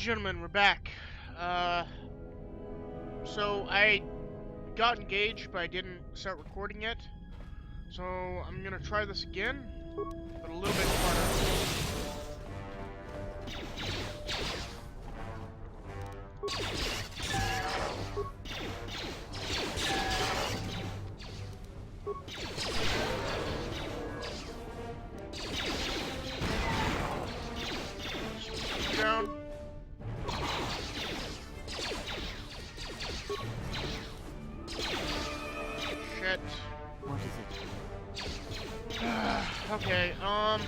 gentlemen, we're back. So I got engaged, but I didn't start recording yet. So I'm gonna try this again, but a little bit harder. Down. Shit. What is it? Okay, I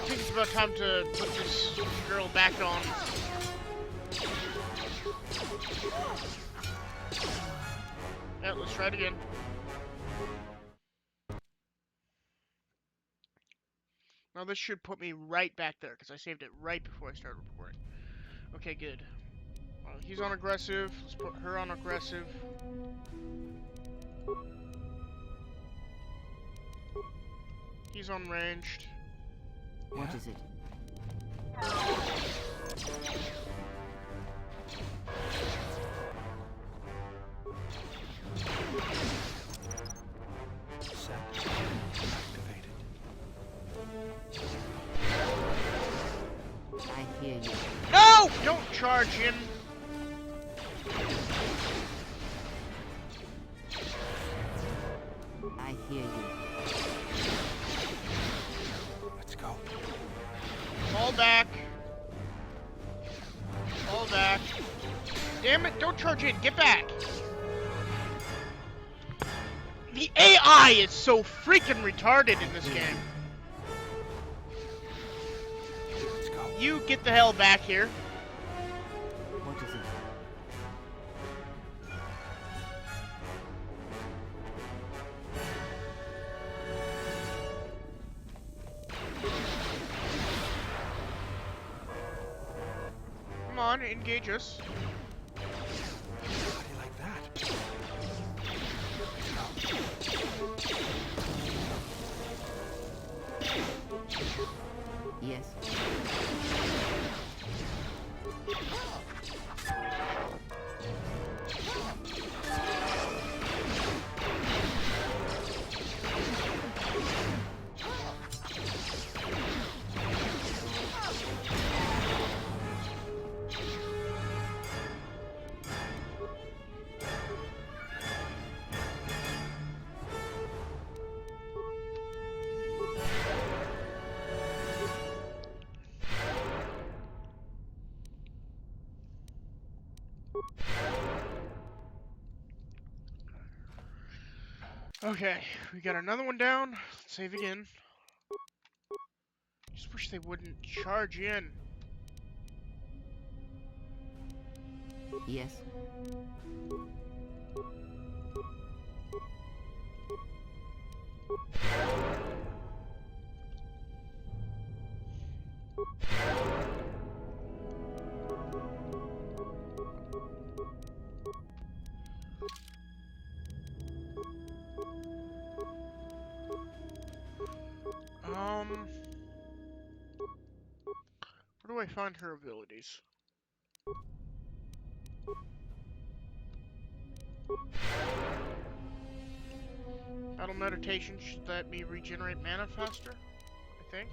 think it's about time to put this girl back on. Yeah, let's try it again. Now this should put me right back there, because I saved it right before I started recording. Okay, good. He's on aggressive. Let's put her on aggressive. He's on ranged. What is it? Activated. I hear you. No! Don't charge him. I hear you. Let's go. Fall back. Fall back. Damn it, don't charge in. Get back. The AI is so freaking retarded in this game. Let's go. You get the hell back here. What is it? Come on, engage us. How do you like that? Yes. Okay, we got another one down. Let's save again. Just wish they wouldn't charge in. Yes. Where do I find her abilities? Battle meditation should let me regenerate mana faster, I think.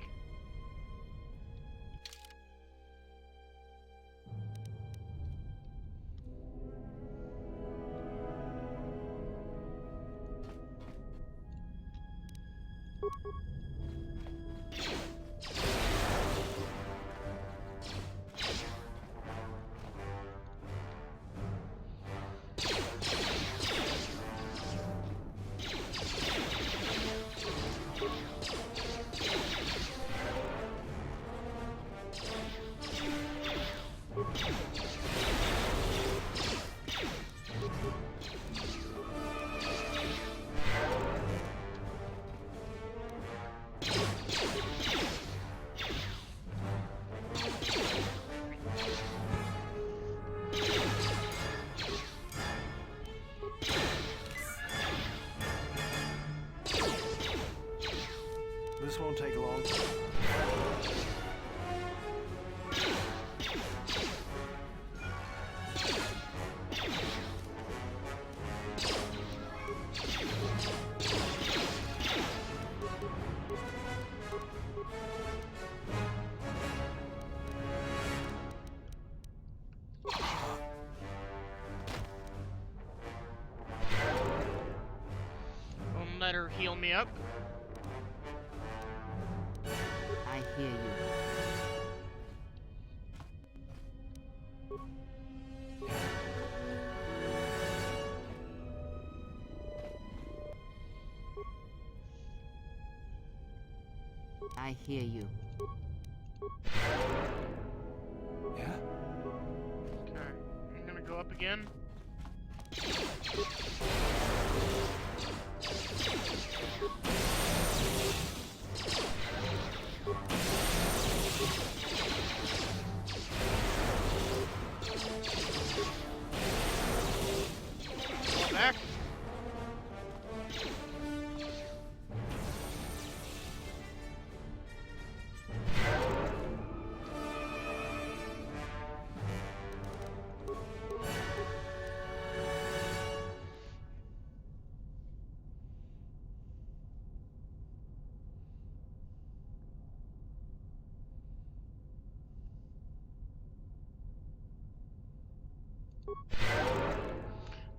heal me up. I hear you. I hear you. Yeah? Okay, I'm gonna go up again. Go back.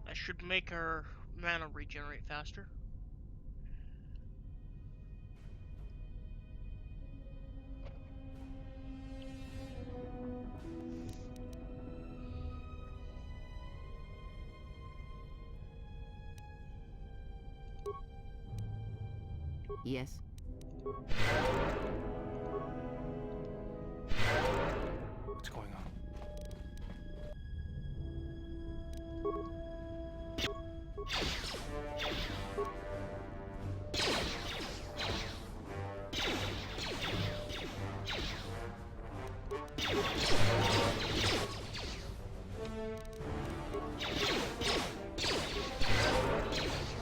That should make our mana regenerate faster. Yes. What's going on?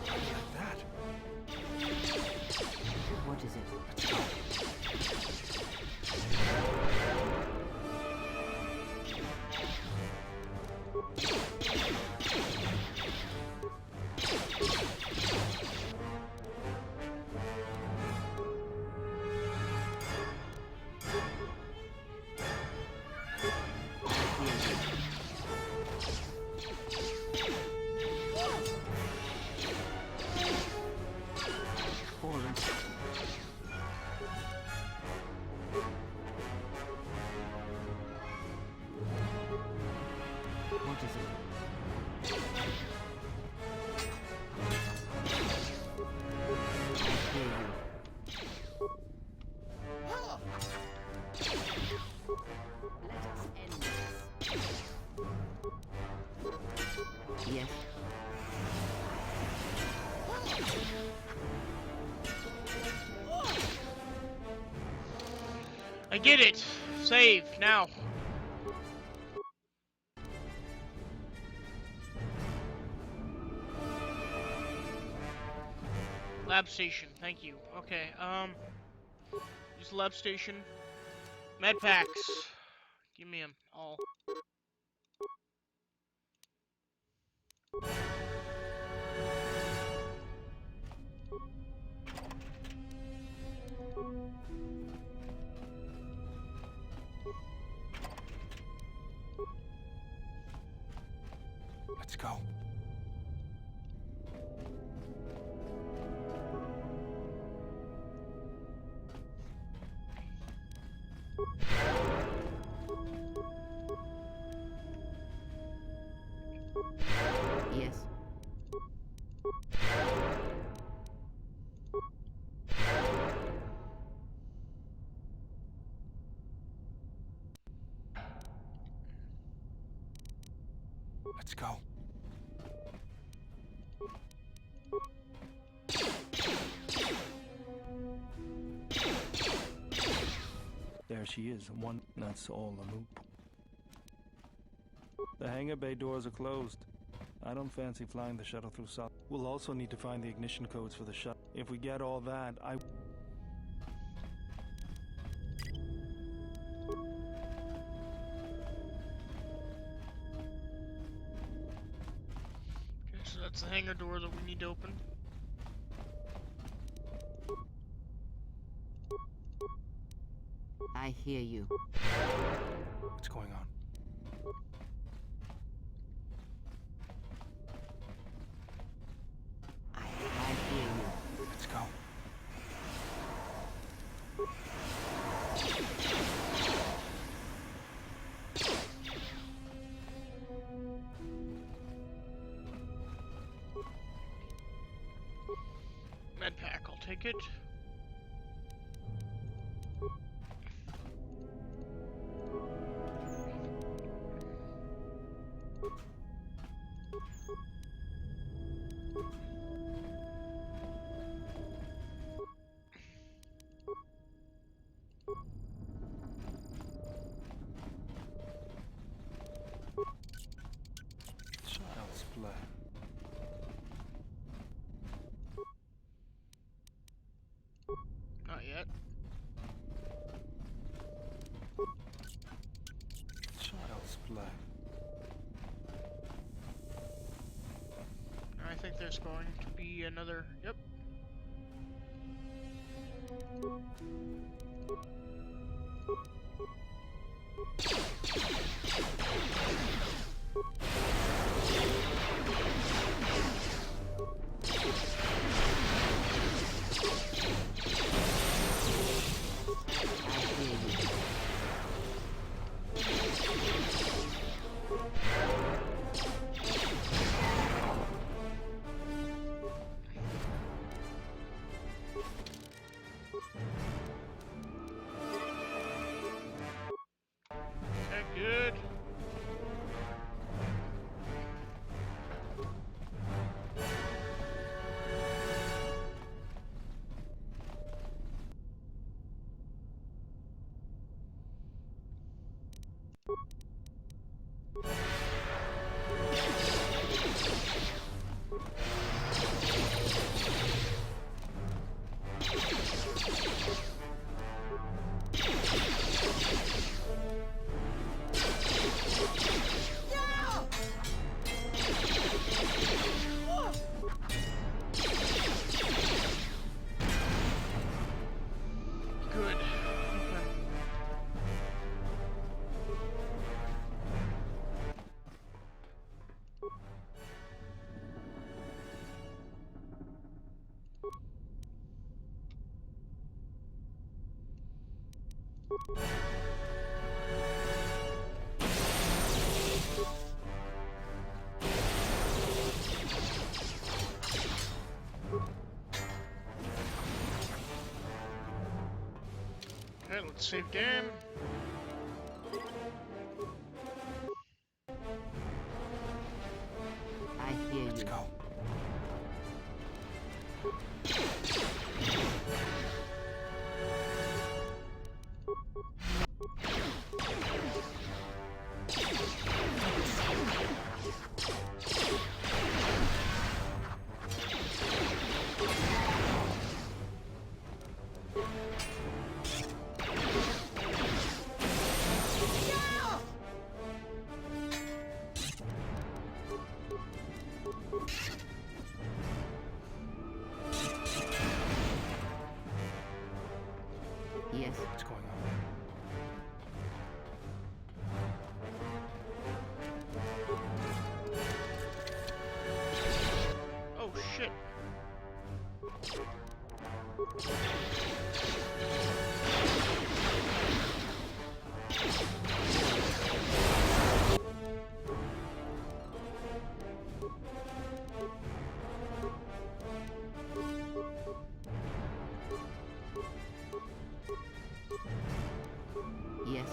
Like that? What is it? Forward. What is it? I hear you. Let us end this. Yes. I get it. Save now. Lab station. Thank you. Okay. Use lab station. Med packs. Give me them all. Let's go. Yes. Let's go. There she is, one. That's all a loop. The hangar bay doors are closed. I don't fancy flying the shuttle through South. We'll also need to find the ignition codes for the shuttle. If we get all that, Okay, so that's the hangar door that we need to open. I hear you. What's going on? I hear you. Let's go. take it. Child's play. Not yet. Child's play. I think there's going to be another. Yep. Okay, good. Good. Okay. Okay, let's save game. I hear Let's you. go. Yes. What's going on? Oh shit. Yes.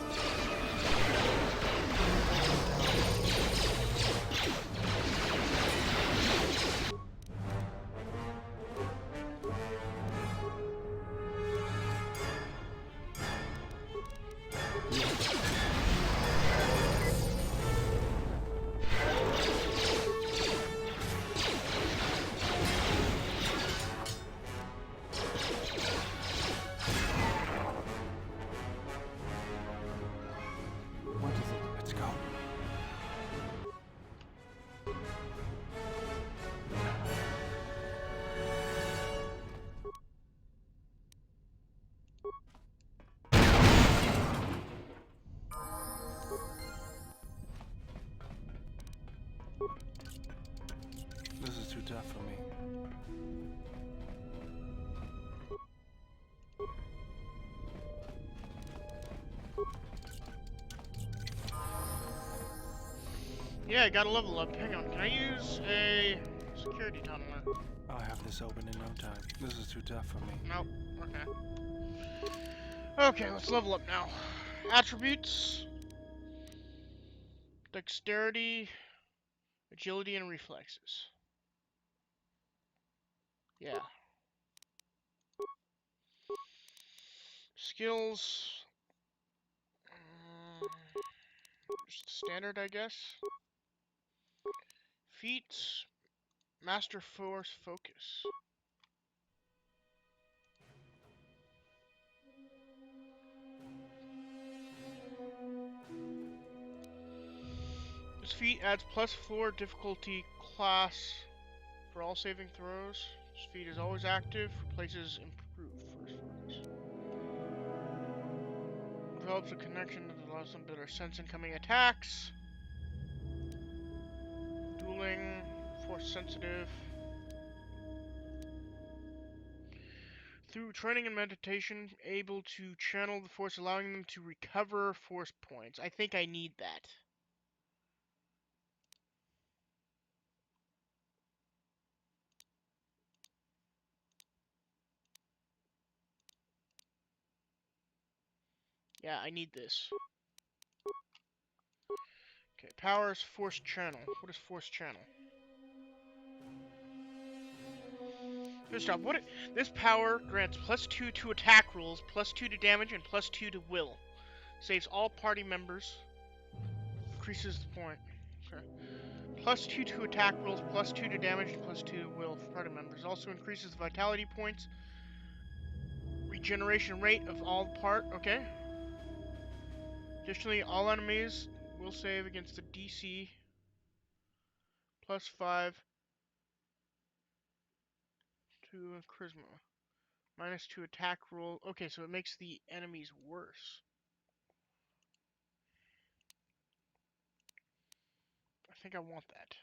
What is it? Let's go. This is too tough for me. Yeah, I gotta level up. Hang on, can I use a security tunneler? I'll have this open in no time. This is too tough for me. Nope. Okay. Okay, let's level up now. Attributes. Dexterity, agility, and reflexes. Yeah. Skills. Just standard, I guess. Feats. Master Force Focus. This feat adds +4 difficulty class for all saving throws. This feat is always active. Replaces improved Force Focus. Develops a connection that allows them to better sense incoming attacks. Dueling. Force sensitive. Through training and meditation, able to channel the force, allowing them to recover force points. I think I need that. Yeah, I need this. Okay, powers, force channel. What is force channel? First off, this power grants +2 to attack rolls, +2 to damage, and +2 to will. Saves all party members. Increases the point. Okay. +2 to attack rolls, +2 to damage, and +2 to will for party members. Also increases the vitality points. Regeneration rate of all part. Okay. Additionally, all enemies will save against the DC +5 to charisma. -2 attack roll. Okay, so it makes the enemies worse. I think I want that.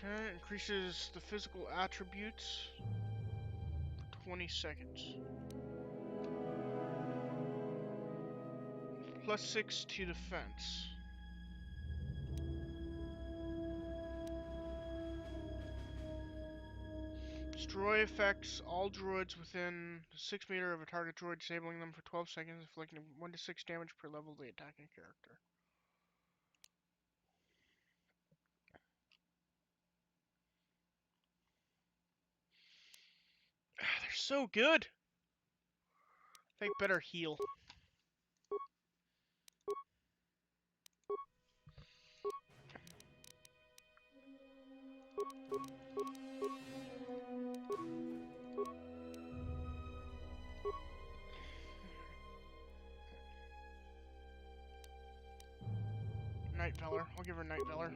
Okay, increases the physical attributes for 20 seconds. +6 to defense. Destroy affects all droids within 6 meters of a target droid, disabling them for 12 seconds, inflicting 1 to 6 damage per level of the attacking character. They're so good! I think better heal. Night Valor. I'll give her Night Valor.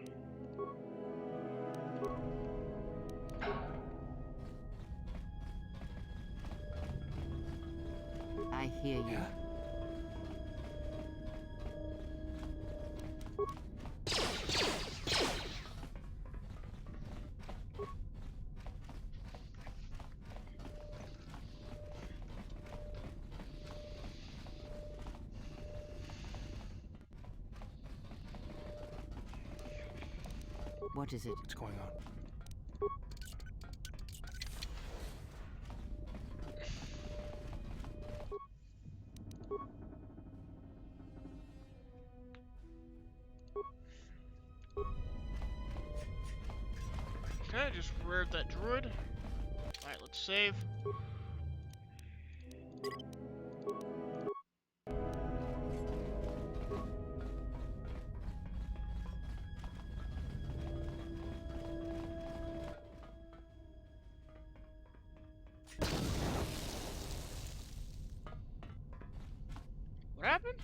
I hear you. Yeah? What is it? What's going on? Okay, just reared that droid. Alright, let's save. What happened?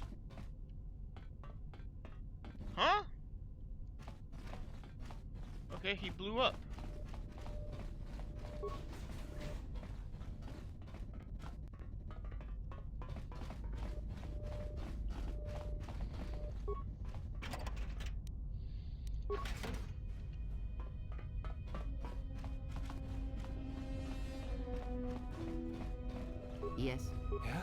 Huh? Okay, he blew up. Yes. Yeah?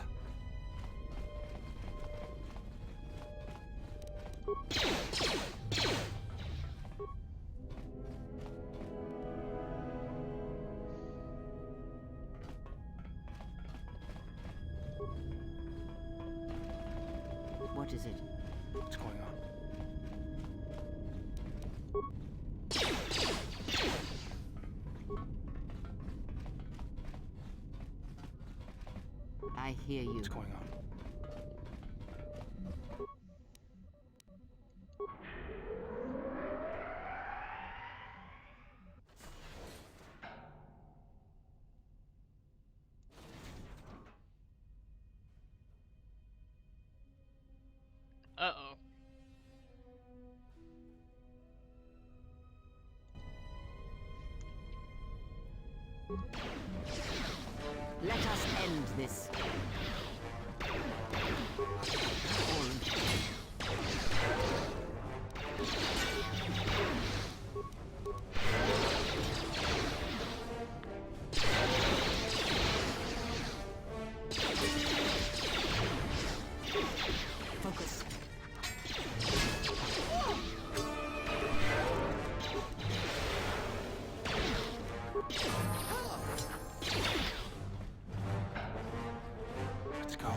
What is it? What's going on? I hear you. What's going on? Uh-oh. Let us end this. Focus. Let's go.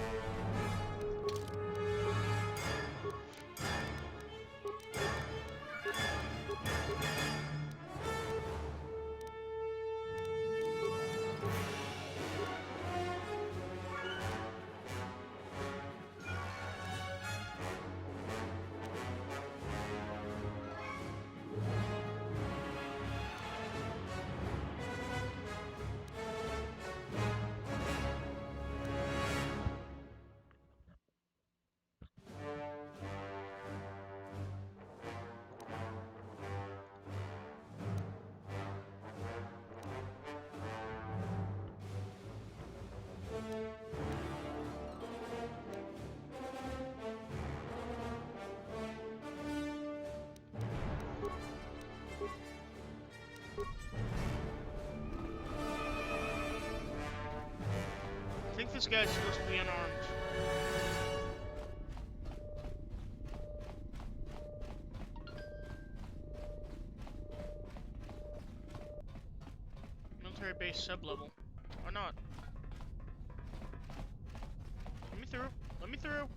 I think this guy's supposed to be unarmed. Military base sub-level. Or not. Let me through. Let me through.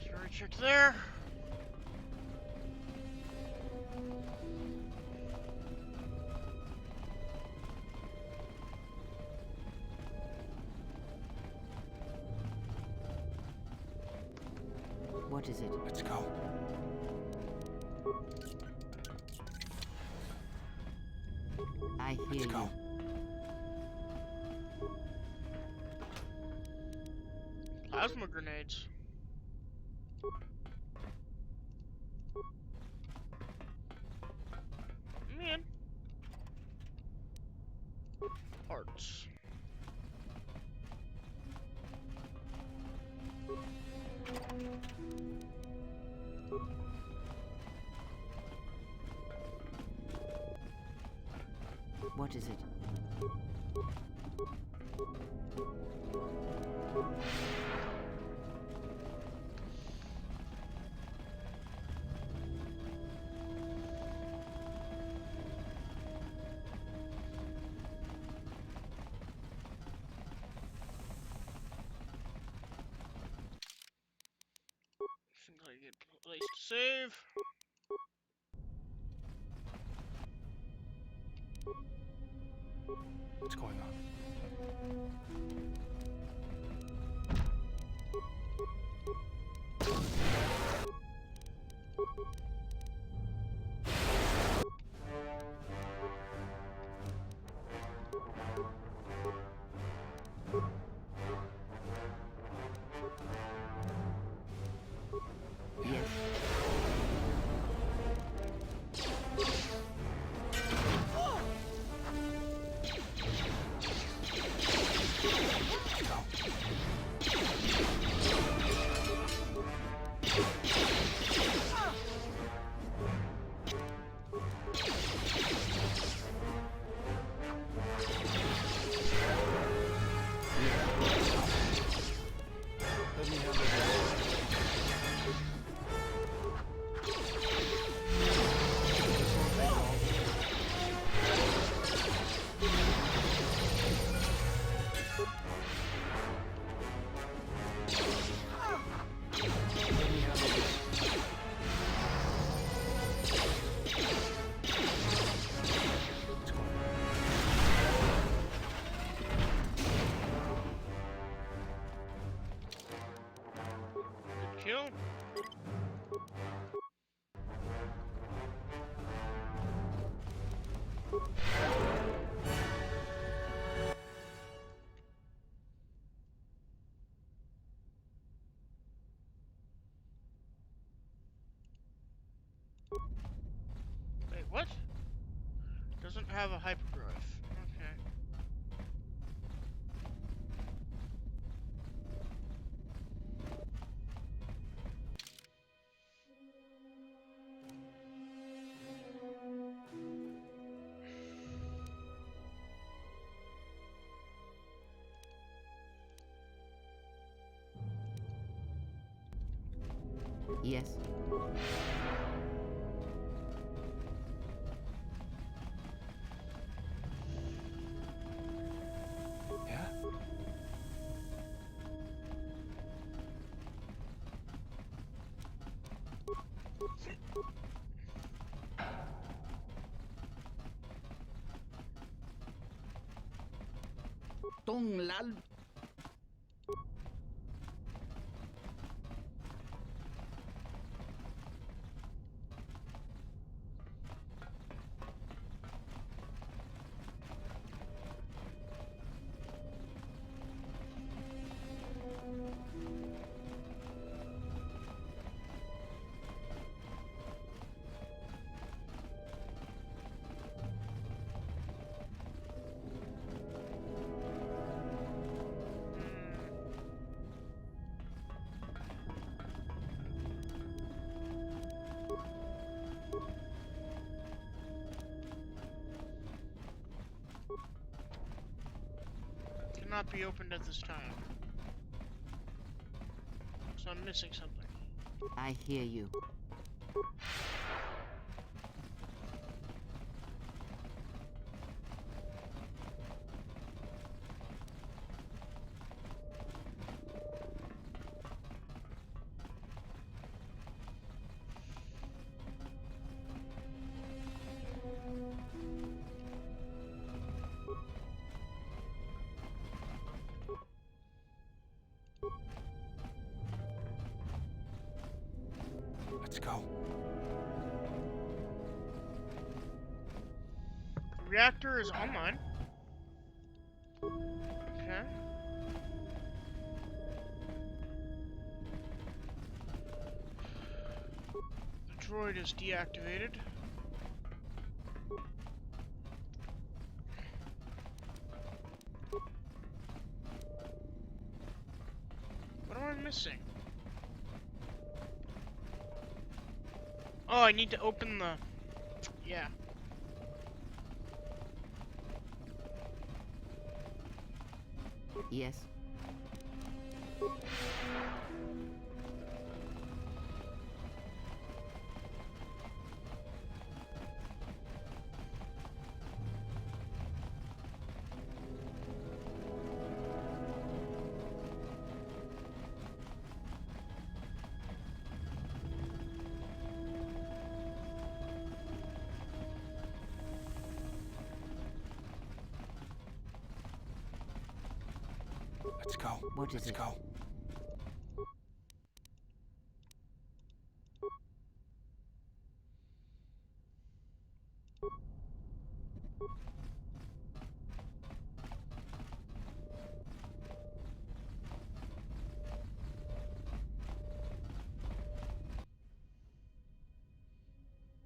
Jury check there. What is it? Let's go. I hear Let's you. go. Plasma grenades. Man. Parts. What is it? Think I get a place to save. What's going on? Yes. go. Wait, what? Doesn't have a hyperdrive. Okay. Yes. Yeah? Tung lal. Cannot be opened at this time. So I'm missing something. I hear you. Let's go. Reactor is online. Okay. The droid is deactivated. What am I missing? Oh, I need to open the... Yeah. Yes. Let's go. What is Let's it? go.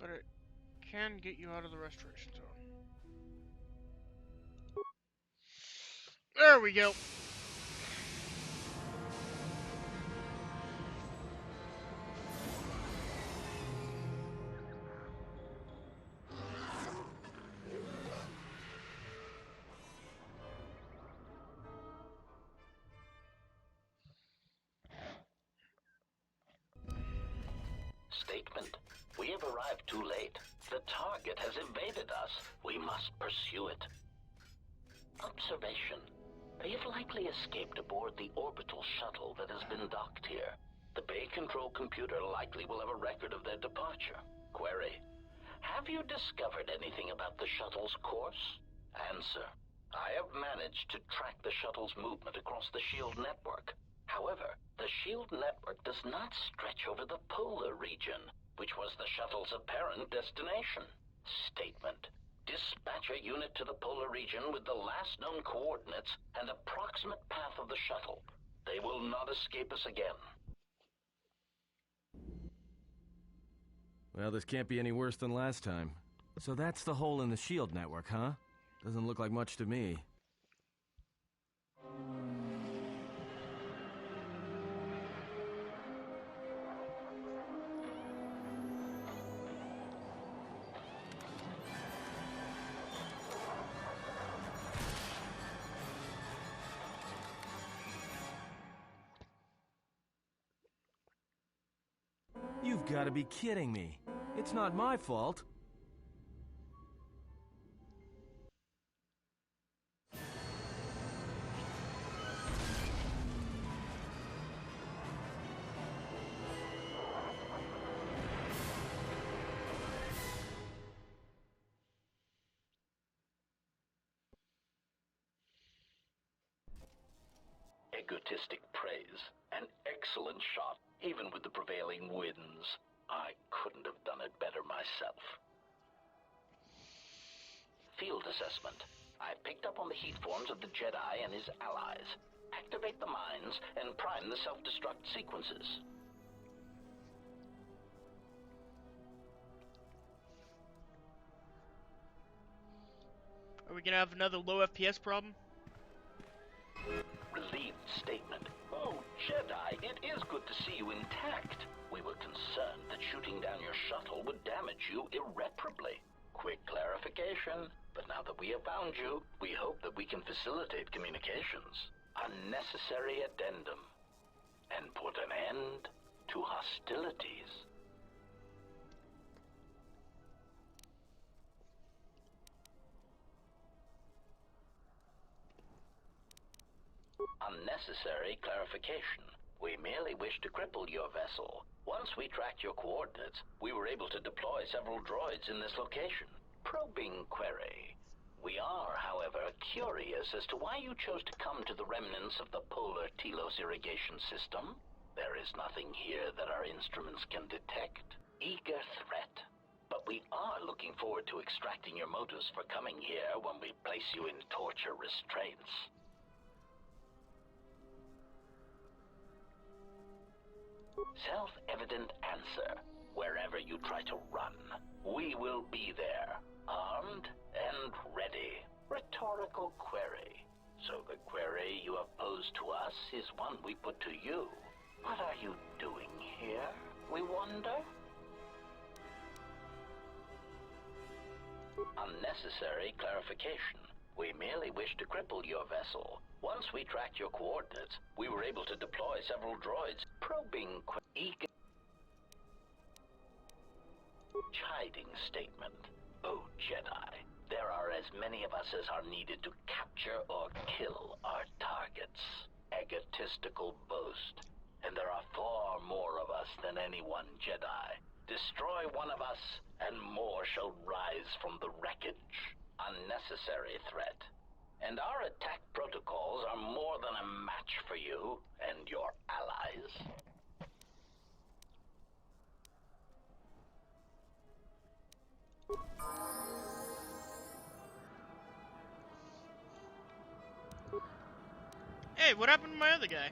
But it can get you out of the restoration zone. There we go. Statement. We have arrived too late. The target has evaded us. We must pursue it. Observation. They have likely escaped aboard the orbital shuttle that has been docked here. The Bay Control computer likely will have a record of their departure. Query. Have you discovered anything about the shuttle's course? Answer. I have managed to track the shuttle's movement across the SHIELD network. However, the SHIELD network does not stretch over the polar region, which was the shuttle's apparent destination. Statement. Dispatch a unit to the polar region with the last known coordinates and approximate path of the shuttle. They will not escape us again. Well, this can't be any worse than last time. So that's the hole in the SHIELD network, huh? Doesn't look like much to me. You've got to be kidding me. It's not my fault. Egotistic praise. An excellent shot, even with the prevailing winds. I couldn't have done it better myself. Field assessment. I picked up on the heat forms of the Jedi and his allies. Activate the mines and prime the self-destruct sequences. Are we gonna have another low FPS problem? Relieved statement. Oh, Jedi, it is good to see you intact. We were concerned that shooting down your shuttle would damage you irreparably. Quick clarification, but now that we have found you, we hope that we can facilitate communications. Unnecessary addendum. And put an end to hostilities. Unnecessary clarification. We merely wish to cripple your vessel. Once we tracked your coordinates, we were able to deploy several droids in this location. Probing query. We are, however, curious as to why you chose to come to the remnants of the polar Telos irrigation system. There is nothing here that our instruments can detect. Eager threat. But we are looking forward to extracting your motives for coming here when we place you in torture restraints. Self-evident answer. Wherever you try to run, we will be there, armed and ready. Rhetorical query. So the query you have posed to us is one we put to you. What are you doing here, we wonder? Unnecessary clarification. We merely wish to cripple your vessel. Once we tracked your coordinates, we were able to deploy several droids. Probing eager. Chiding statement. Oh, Jedi. There are as many of us as are needed to capture or kill our targets. Egotistical boast. And there are far more of us than any one Jedi. Destroy one of us, and more shall rise from the wreckage. Unnecessary threat. And our attack protocols are more than a match for you and your allies. Hey, what happened to my other guy?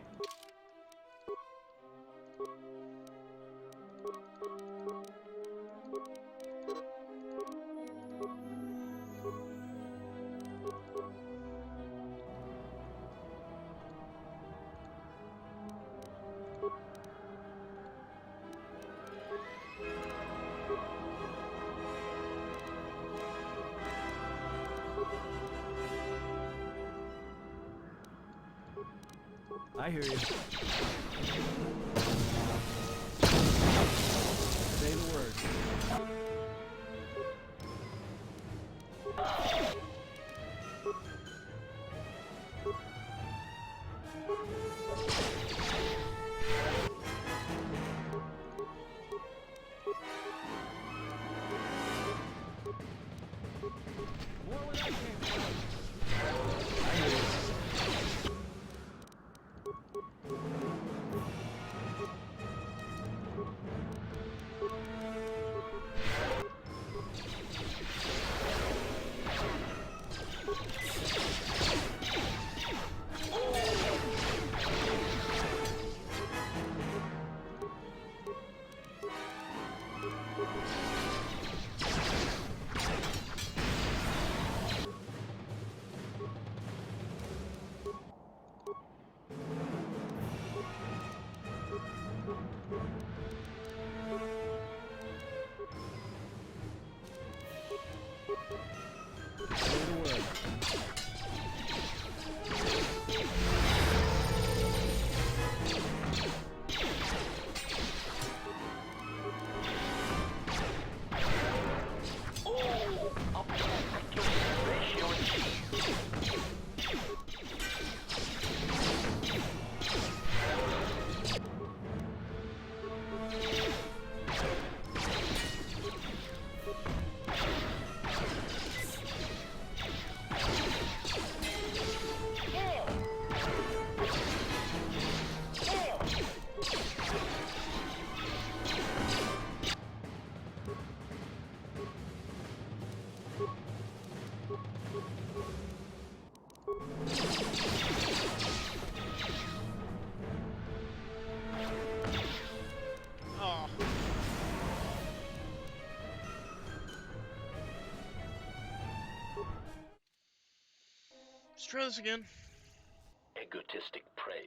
I hear you. Say the word. Oh. Let's try this again. Egotistic praise.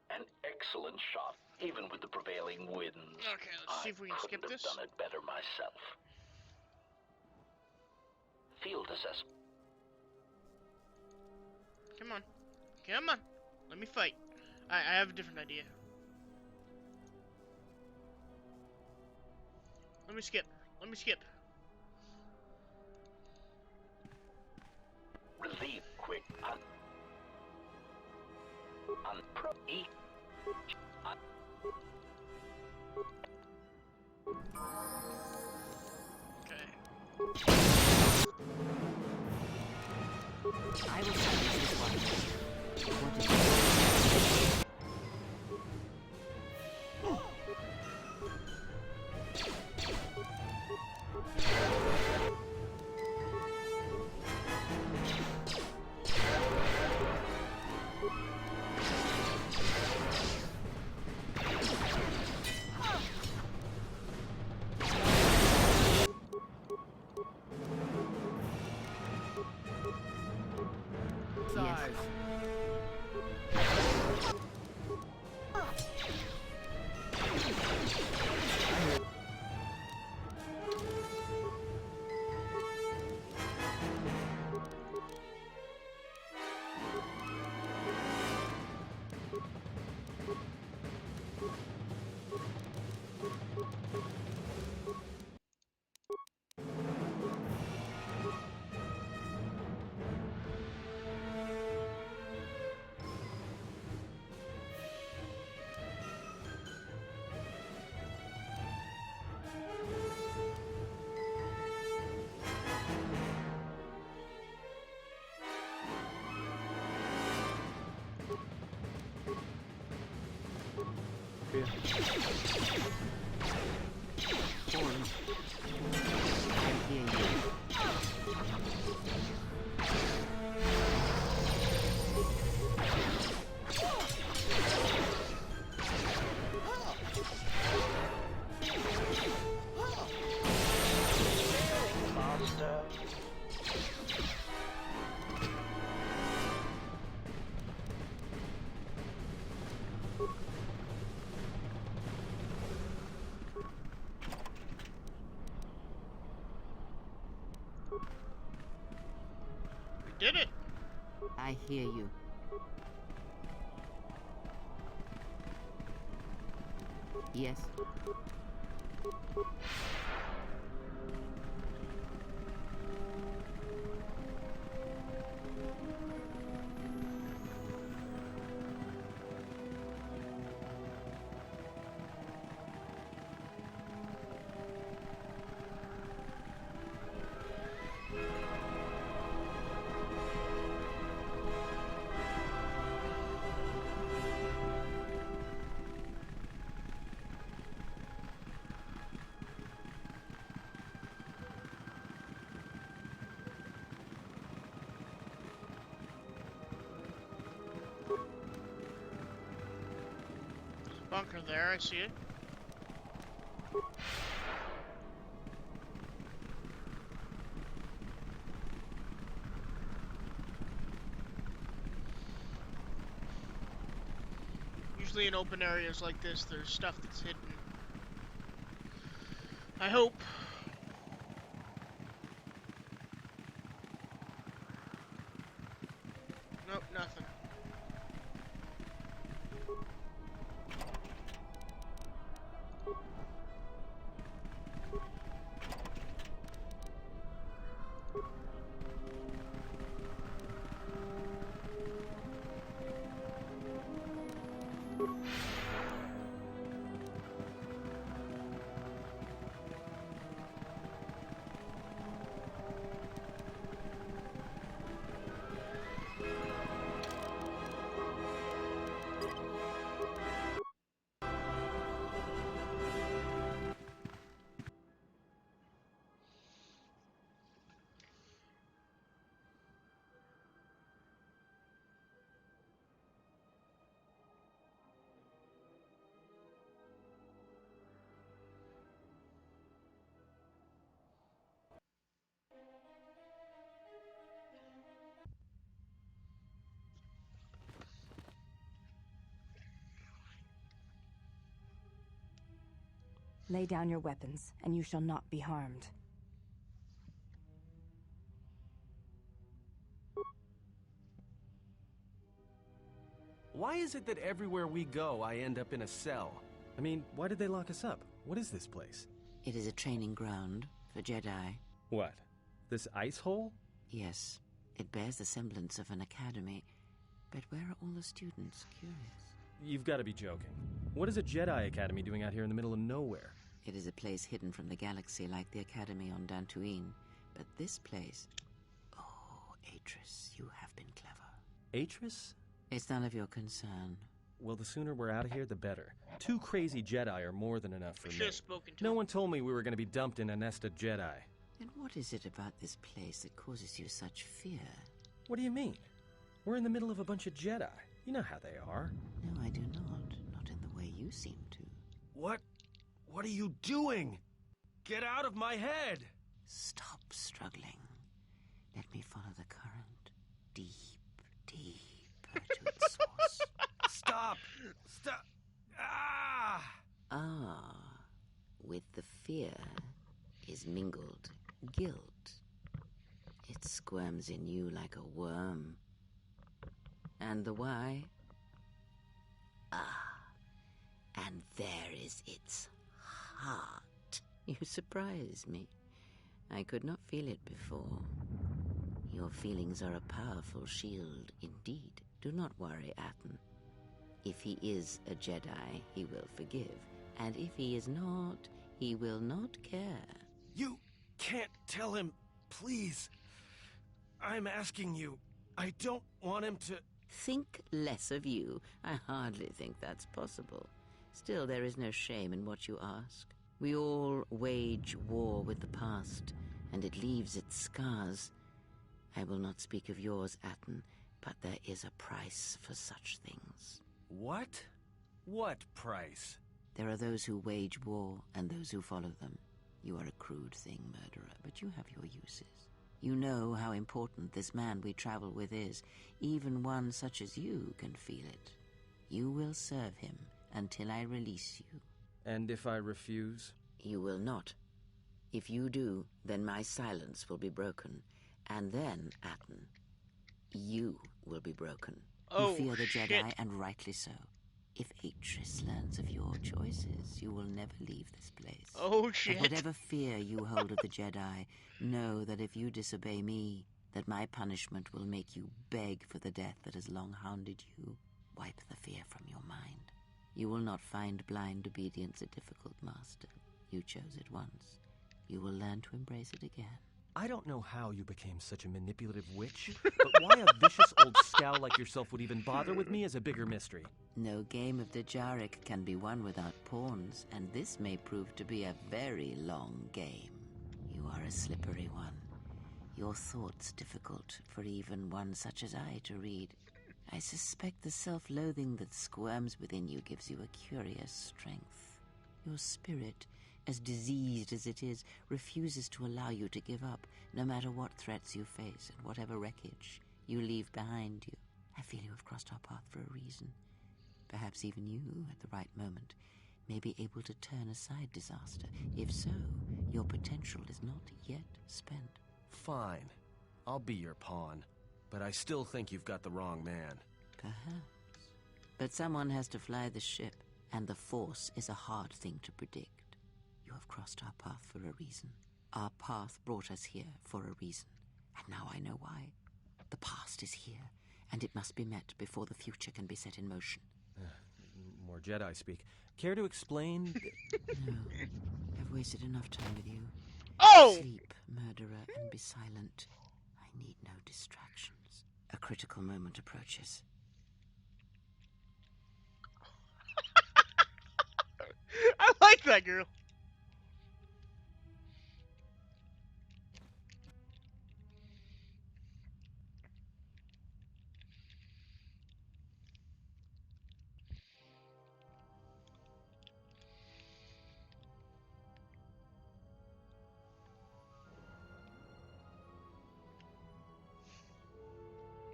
An excellent shot, even with the prevailing winds. Okay, let's see if we can skip I couldn't this. have done it better myself. Field assessment. Come on. Come on. Let me fight. I have a different idea. Let me skip. Let me skip. Relieve quick. E. Okay. I will silence this one. What is it? Yes. I hear you. Master. We did it. I hear you. Yes. Bunker there, I see it. Usually in open areas like this, there's stuff that's hidden. I hope. Nope, nothing. Lay down your weapons, and you shall not be harmed. Why is it that everywhere we go, I end up in a cell? I mean, why did they lock us up? What is this place? It is a training ground for Jedi. What? This ice hole? Yes, it bears the semblance of an academy. But where are all the students? Curious. You've got to be joking. What is a Jedi Academy doing out here in the middle of nowhere? It is a place hidden from the galaxy like the academy on Dantooine. But this place... Oh, Atris, you have been clever. Atris? It's none of your concern. Well, the sooner we're out of here, the better. 2 crazy Jedi are more than enough for I me. should have spoken to No him. one told me we were going to be dumped in a nest of Jedi. And what is it about this place that causes you such fear? What do you mean? We're in the middle of a bunch of Jedi. You know how they are. No, I do not. Not in the way you seem to. What? What are you doing? Get out of my head! Stop struggling. Let me follow the current. Deeper to its source. Stop! Stop! Ah! Ah, with the fear is mingled guilt. It squirms in you like a worm. And the why? Ah, and there is its heart. You surprise me. I could not feel it before. Your feelings are a powerful shield indeed. Do not worry, Atten. If he is a Jedi, he will forgive. And if he is not, he will not care. You can't tell him, please. I'm asking you. I don't want him to... Think less of you. I hardly think that's possible. Still, there is no shame in what you ask. We all wage war with the past, and it leaves its scars. I will not speak of yours, Atten, but there is a price for such things. What? What price? There are those who wage war and those who follow them. You are a crude thing, murderer, but you have your uses. You know how important this man we travel with is. Even one such as you can feel it. You will serve him until I release you. And if I refuse? You will not. If you do, then my silence will be broken. And then, Atten, you will be broken. Oh, you fear the shit. Jedi, and rightly so. If Atris learns of your choices, you will never leave this place. Oh shit. But whatever fear you hold of the Jedi, know that if you disobey me, that my punishment will make you beg for the death that has long hounded you. Wipe the fear from your mind. You will not find blind obedience a difficult master. You chose it once. You will learn to embrace it again. I don't know how you became such a manipulative witch, but why a vicious old scowl like yourself would even bother with me is a bigger mystery. No game of Dajaric can be won without pawns, and this may prove to be a very long game. You are a slippery one. Your thoughts difficult for even one such as I to read. I suspect the self-loathing that squirms within you gives you a curious strength. Your spirit, as diseased as it is, refuses to allow you to give up, no matter what threats you face and whatever wreckage you leave behind you. I feel you have crossed our path for a reason. perhaps even you, at the right moment, may be able to turn aside disaster. If so, your potential is not yet spent. Fine. I'll be your pawn. But I still think you've got the wrong man. Perhaps. But someone has to fly the ship, and the Force is a hard thing to predict. You have crossed our path for a reason. Our path brought us here for a reason. And now I know why. The past is here, and it must be met before the future can be set in motion. More Jedi speak. Care to explain? No. I've wasted enough time with you. Oh! Sleep, murderer, and be silent. I need no distractions. A critical moment approaches. I like that girl.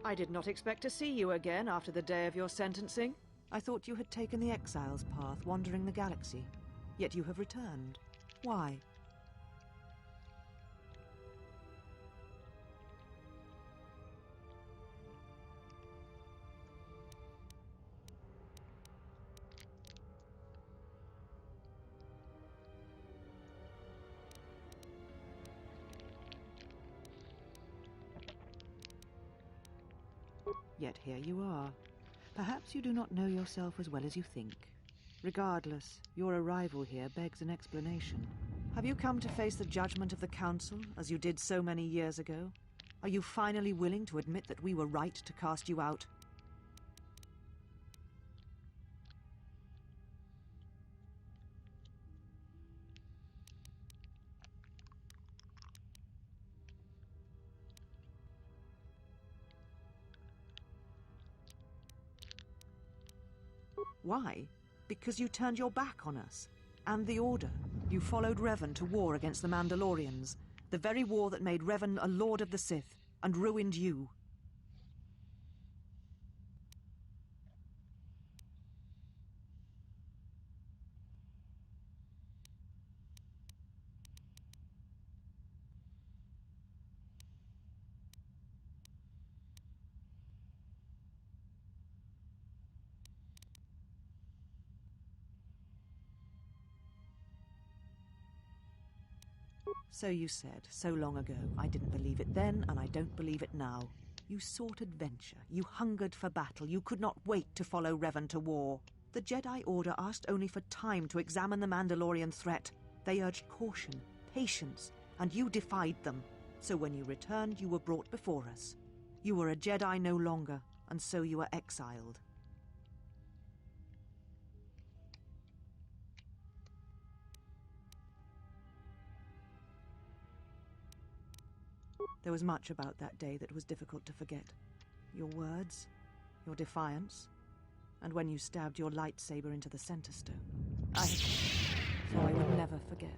I did not expect to see you again after the day of your sentencing. I thought you had taken the exile's path, wandering the galaxy. Yet you have returned. Why? Yet here you are. Perhaps you do not know yourself as well as you think. Regardless, your arrival here begs an explanation. Have you come to face the judgment of the Council, as you did so many years ago? Are you finally willing to admit that we were right to cast you out? Why? Because you turned your back on us. And the Order. You followed Revan to war against the Mandalorians. The very war that made Revan a Lord of the Sith, and ruined you. So you said, so long ago. I didn't believe it then, and I don't believe it now. You sought adventure. You hungered for battle. You could not wait to follow Revan to war. The Jedi Order asked only for time to examine the Mandalorian threat. They urged caution, patience, and you defied them. So when you returned, you were brought before us. You were a Jedi no longer, and so you were exiled. There was much about that day that was difficult to forget. Your words, your defiance, and when you stabbed your lightsaber into the center stone. So I would never forget.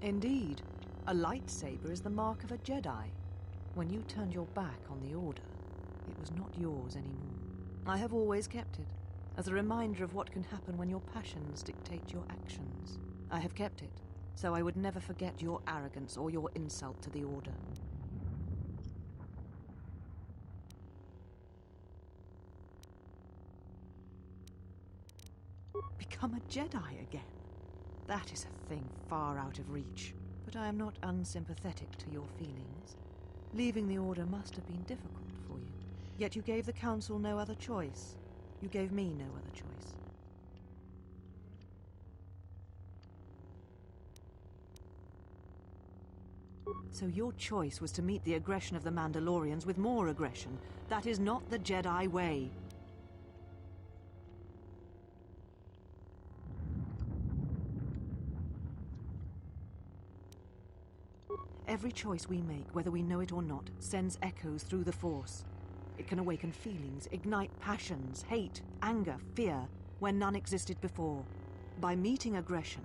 Indeed, a lightsaber is the mark of a Jedi. When you turned your back on the Order, it was not yours anymore. I have always kept it, as a reminder of what can happen when your passions dictate your actions. I have kept it, so I would never forget your arrogance or your insult to the Order. Become a Jedi again? That is a thing far out of reach. But I am not unsympathetic to your feelings. Leaving the Order must have been difficult for you. Yet you gave the Council no other choice. You gave me no other choice. So your choice was to meet the aggression of the Mandalorians with more aggression. That is not the Jedi way. Every choice we make, whether we know it or not, sends echoes through the Force. It can awaken feelings, ignite passions, hate, anger, fear, where none existed before. By meeting aggression,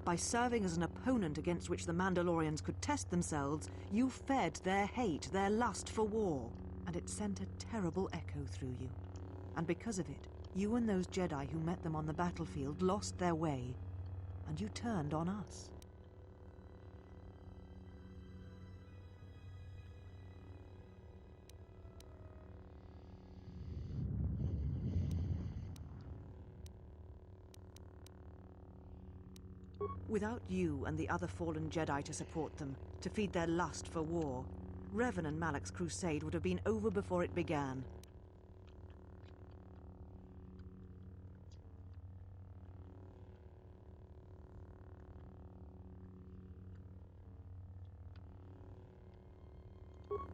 By serving as an opponent against which the Mandalorians could test themselves, you fed their hate, their lust for war. And it sent a terrible echo through you. And because of it, you and those Jedi who met them on the battlefield lost their way. And you turned on us. Without you and the other fallen Jedi to support them, to feed their lust for war, Revan and Malak's crusade would have been over before it began.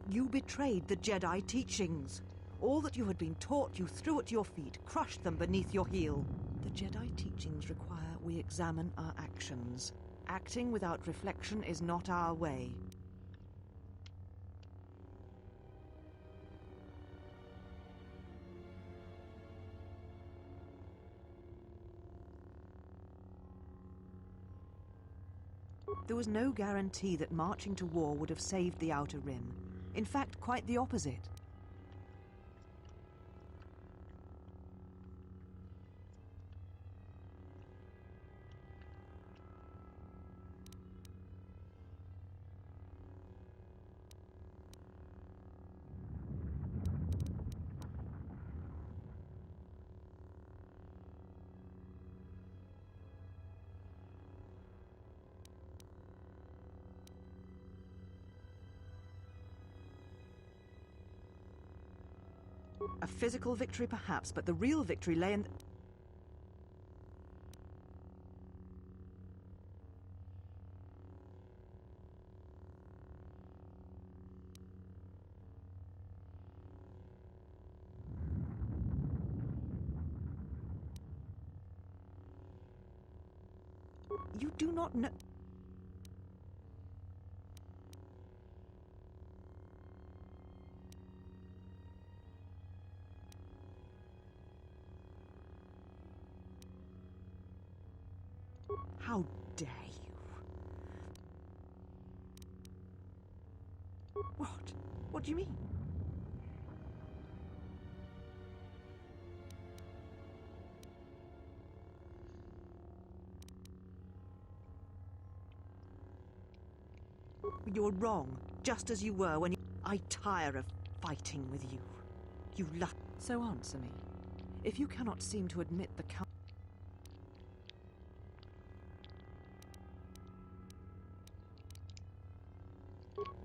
You betrayed the Jedi teachings. All that you had been taught you threw at your feet, crushed them beneath your heel. The Jedi teachings require we examine our actions. Acting without reflection is not our way. There was no guarantee that marching to war would have saved the Outer Rim. In fact, quite the opposite. A physical victory, perhaps, but the real victory lay in... You do not know... How dare you? What? What do you mean? You're wrong, just as you were when you... I tire of fighting with you. You luck. So answer me. If you cannot seem to admit the...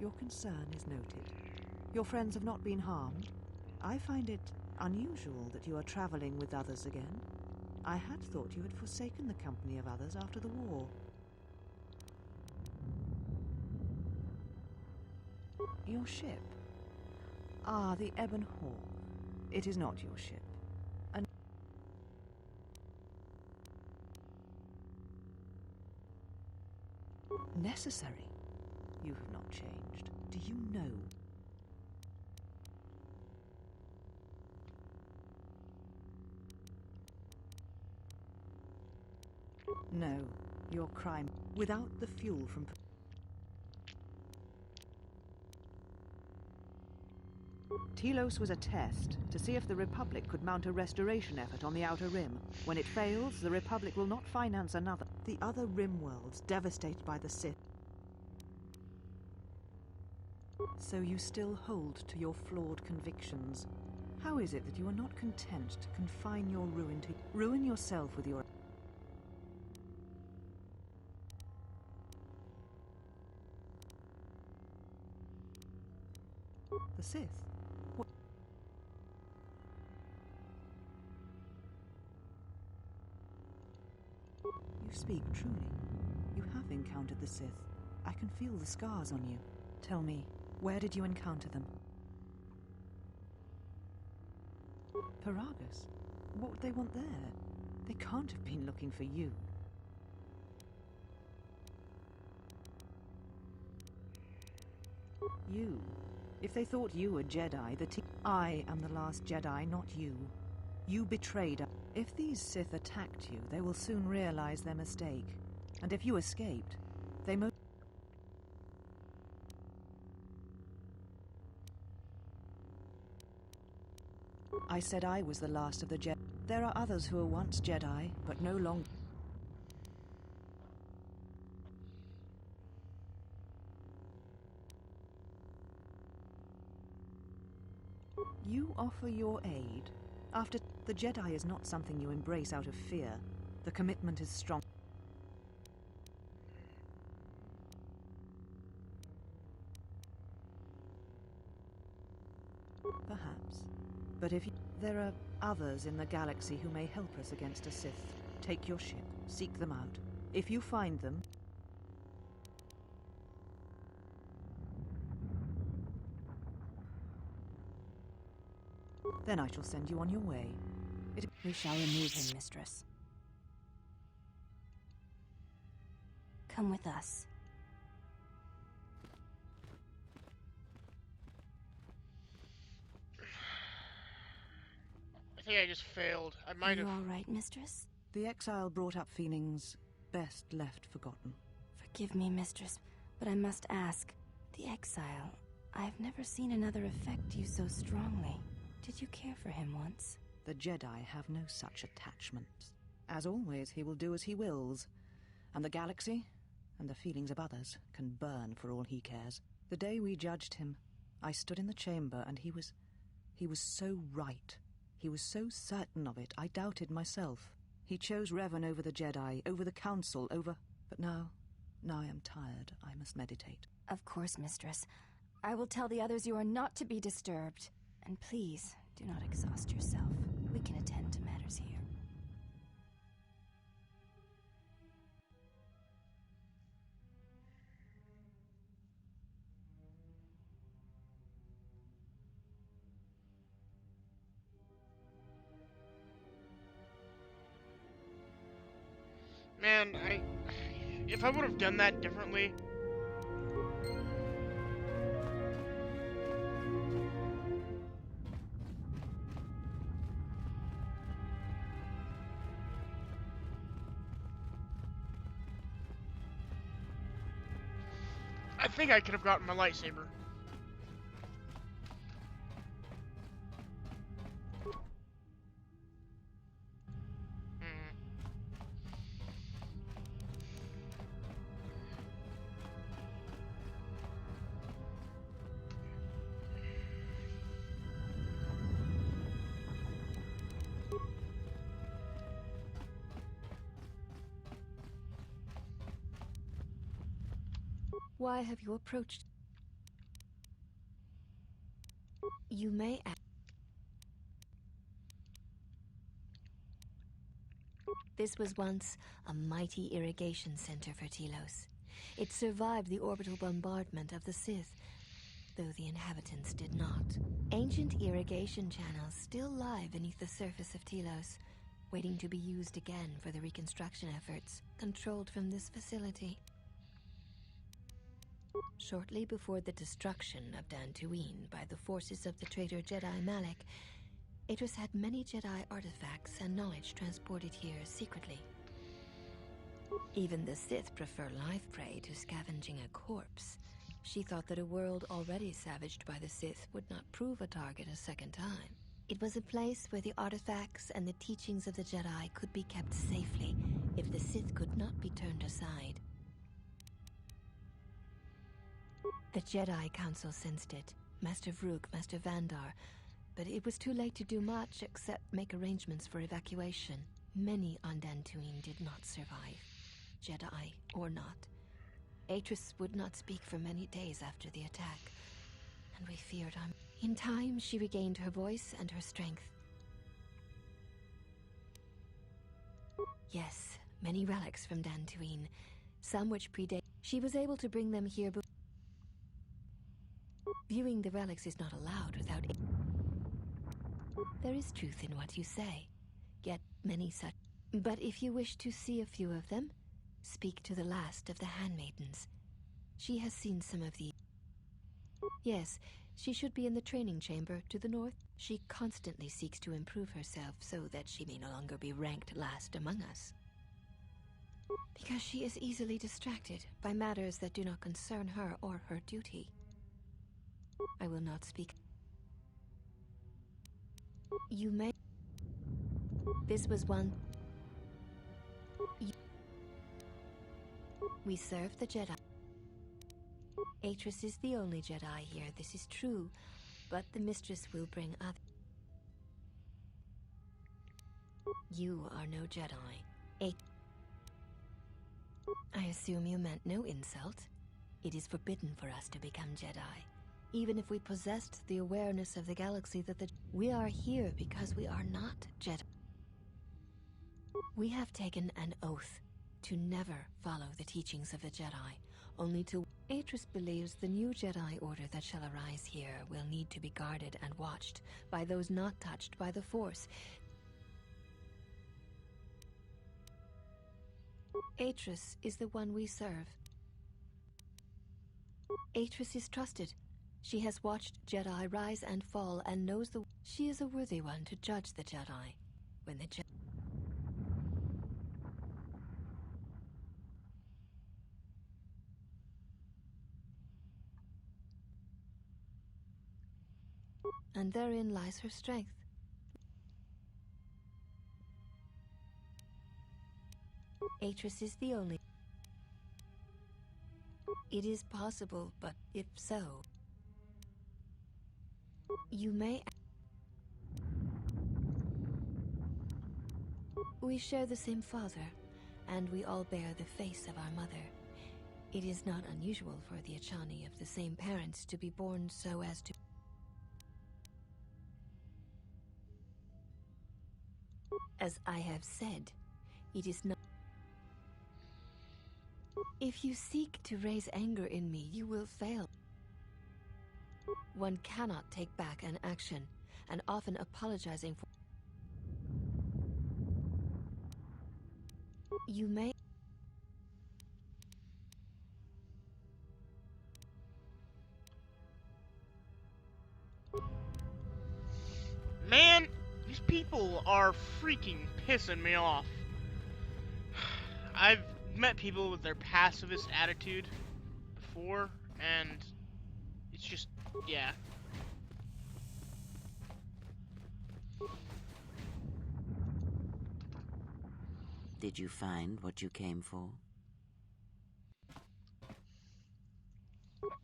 Your concern is noted. Your friends have not been harmed. I find it unusual that you are traveling with others again. I had thought you had forsaken the company of others after the war. Your ship? Ah, the Ebon Hawk. It is not your ship. Necessary? You have not changed. Do you know? No, your crime. Without the fuel from... Telos was a test to see if the Republic could mount a restoration effort on the Outer Rim. When it fails, the Republic will not finance another. The other Rim worlds devastated by the Sith. So you still hold to your flawed convictions. How is it that you are not content to confine your ruin to... Ruin yourself with your... The Sith? What? You speak truly. You have encountered the Sith. I can feel the scars on you. Tell me, where did you encounter them? Paragus? What would they want there? They can't have been looking for you. You. If they thought you were Jedi, I am the last Jedi, not you. You betrayed us. If these Sith attacked you, they will soon realize their mistake. And if you escaped, they most... I said I was the last of the Jedi. There are others who were once Jedi, but no longer. You offer your aid. After the Jedi is not something you embrace out of fear. The commitment is strong. Perhaps. But if you... There are others in the galaxy who may help us against a Sith. Take your ship. Seek them out. If you find them... then I shall send you on your way. We shall remove him, Mistress. Come with us. I think I just failed. I might have. Are you all right, Mistress? The exile brought up feelings best left forgotten. Forgive me, Mistress, but I must ask. The exile, I've never seen another affect you so strongly. Did you care for him once? The Jedi have no such attachments. As always, he will do as he wills. And the galaxy, and the feelings of others, can burn for all he cares. The day we judged him, I stood in the chamber and he was so right. He was so certain of it, I doubted myself. He chose Revan over the Jedi, over the Council, over... But now I am tired. I must meditate. Of course, Mistress. I will tell the others you are not to be disturbed. And please, do not exhaust yourself. We can attend to matters here. Man, if I would have done that differently... I think I could have gotten my lightsaber. Why have you approached? You may ask. This was once a mighty irrigation center for Telos. It survived the orbital bombardment of the Sith, though the inhabitants did not. Ancient irrigation channels still lie beneath the surface of Telos, waiting to be used again for the reconstruction efforts, controlled from this facility. Shortly before the destruction of Dantooine by the forces of the traitor Jedi Malak, Atris had many Jedi artifacts and knowledge transported here secretly. Even the Sith prefer live prey to scavenging a corpse. She thought that a world already savaged by the Sith would not prove a target a second time. It was a place where the artifacts and the teachings of the Jedi could be kept safely if the Sith could not be turned aside. The Jedi Council sensed it, Master Vrook, Master Vandar, but it was too late to do much except make arrangements for evacuation. Many on Dantooine did not survive, Jedi or not. Atris would not speak for many days after the attack, and we feared him. In time, she regained her voice and her strength. Yes, many relics from Dantooine, some which predate. She was able to bring them here. Viewing the relics is not allowed without it. There is truth in what you say, yet many such. But if you wish to see a few of them, speak to the last of the handmaidens. She has seen some of the... Yes, she should be in the training chamber to the north. She constantly seeks to improve herself so that she may no longer be ranked last among us. Because she is easily distracted by matters that do not concern her or her duty. I will not speak. You may... This was one... We serve the Jedi. Atris is the only Jedi here, this is true, but the Mistress will bring others. You are no Jedi. I assume you meant no insult. It is forbidden for us to become Jedi. Even if we possessed the awareness of the galaxy that we are here because we are not Jedi. We have taken an oath to never follow the teachings of the Jedi, only to... Atris believes the new Jedi Order that shall arise here will need to be guarded and watched by those not touched by the Force. Atris is the one we serve. Atris is trusted. She has watched Jedi rise and fall and knows she is a worthy one to judge the Jedi. When the Jedi... And therein lies her strength. Atris is the only... It is possible, but if so... You may... We share the same father, and we all bear the face of our mother. It is not unusual for the Achani of the same parents to be born so as to... As I have said, it is not... If you seek to raise anger in me, you will fail. One cannot take back an action, and often apologizing for... You may... Man, these people are freaking pissing me off. I've met people with their pacifist attitude before, and it's just, yeah. Did you find what you came for?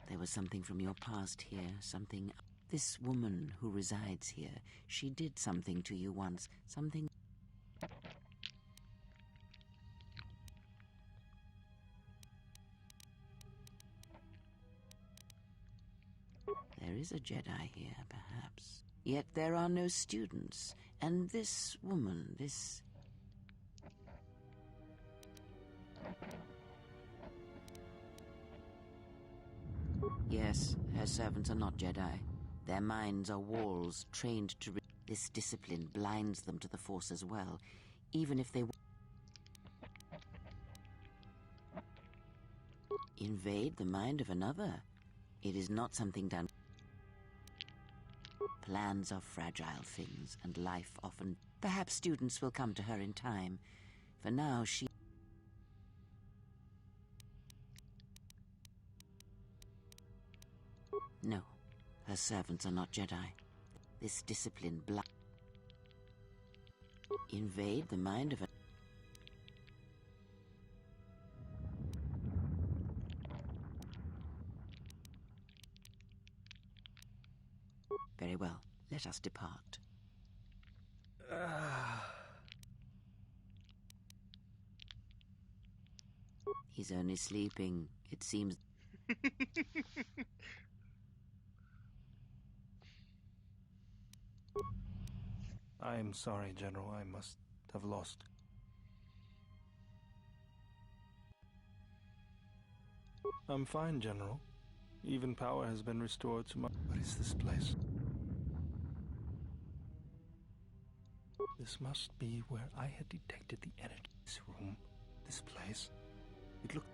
There was something from your past here, something... This woman who resides here, she did something to you once, something... There is a Jedi here, perhaps. Yet there are no students, and this woman, this... Yes, her servants are not Jedi. Their minds are walls trained to... This discipline blinds them to the Force as well, even if they... Invade the mind of another. It is not something done... Plans are fragile things, and life often... Perhaps students will come to her in time. For now, she... No, her servants are not Jedi. This discipline invade the mind of a... Very well, let us depart. He's only sleeping, it seems... I am sorry, General. I must have lost. I'm fine, General. Even power has been restored to my... What is this place? This must be where I had detected the energy. This room, this place. It looked...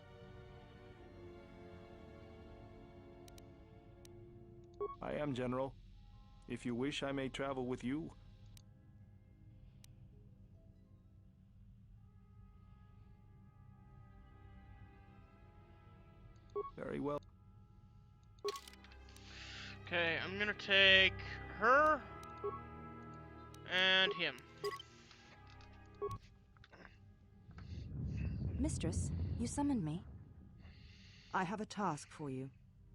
I am, General. If you wish, I may travel with you. Very well. Okay, I'm gonna take her and him. Mistress, you summoned me. I have a task for you.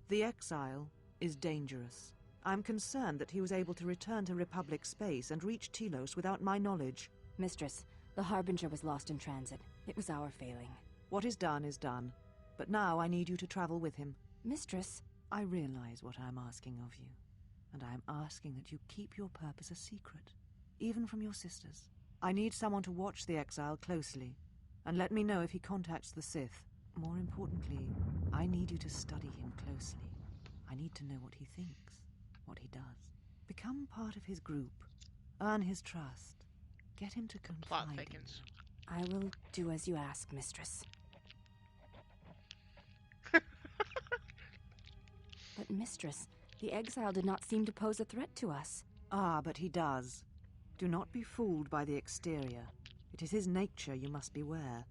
The Exile is dangerous. I'm concerned that he was able to return to Republic space and reach Telos without my knowledge. Mistress, the Harbinger was lost in transit. It was our failing. What is done is done. But now I need you to travel with him. Mistress, I realize what I'm asking of you. And I am asking that you keep your purpose a secret, even from your sisters. I need someone to watch the Exile closely, and let me know if he contacts the Sith. More importantly, I need you to study him closely. I need to know what he thinks, what he does. Become part of his group. Earn his trust. Get him to Plot confide in thickens. you. I will do as you ask, mistress. But mistress, the Exile did not seem to pose a threat to us. Ah, but he does. Do not be fooled by the exterior. It is his nature you must beware.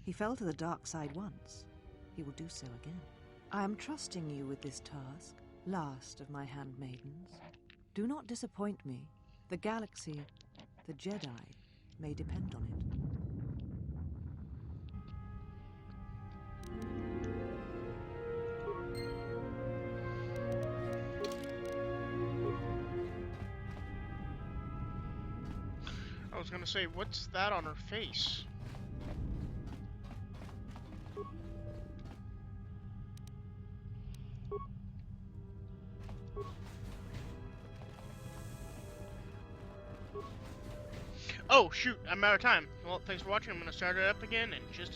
He fell to the dark side once. He will do so again. I am trusting you with this task, last of my handmaidens. Do not disappoint me. The galaxy, the Jedi, may depend on it. I was gonna say, what's that on her face? Oh shoot, I'm out of time. Well, thanks for watching. I'm gonna start it up again in just a